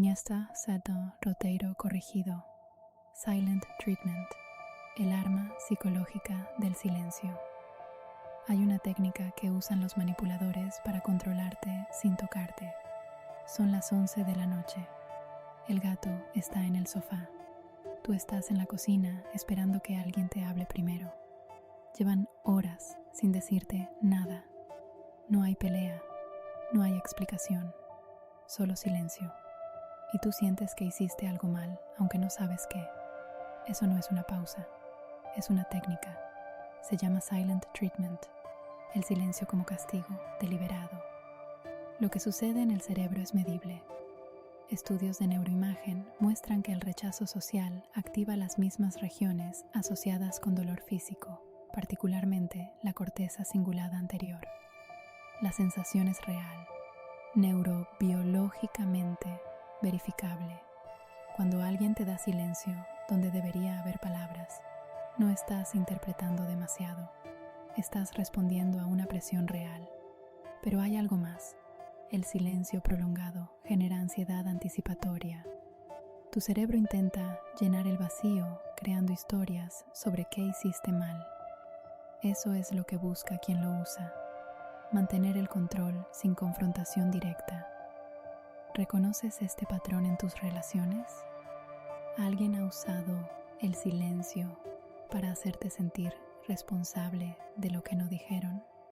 Iniesta Sato Roteiro corrigido. Silent Treatment. El arma psicológica del silencio. Hay una técnica que usan los manipuladores para controlarte sin tocarte. Son las 11 de la noche. El gato está en el sofá. Tú estás en la cocina esperando que alguien te hable primero. Llevan horas sin decirte nada. No hay pelea, no hay explicación, solo silencio. Y tú sientes que hiciste algo mal, aunque no sabes qué. Eso no es una pausa, es una técnica. Se llama Silent Treatment, el silencio como castigo deliberado. Lo que sucede en el cerebro es medible. Estudios de neuroimagen muestran que el rechazo social activa las mismas regiones asociadas con dolor físico, particularmente la corteza cingulada anterior. La sensación es real, neurobiológicamente verificable. Cuando alguien te da silencio donde debería haber palabras, no estás interpretando demasiado, estás respondiendo a una presión real. Pero hay algo más. El silencio prolongado genera ansiedad anticipatoria. Tu cerebro intenta llenar el vacío creando historias sobre qué hiciste mal. Eso es lo que busca quien lo usa. Mantener el control sin confrontación directa. ¿Reconoces este patrón en tus relaciones? ¿Alguien ha usado el silencio para hacerte sentir responsable de lo que no dijeron?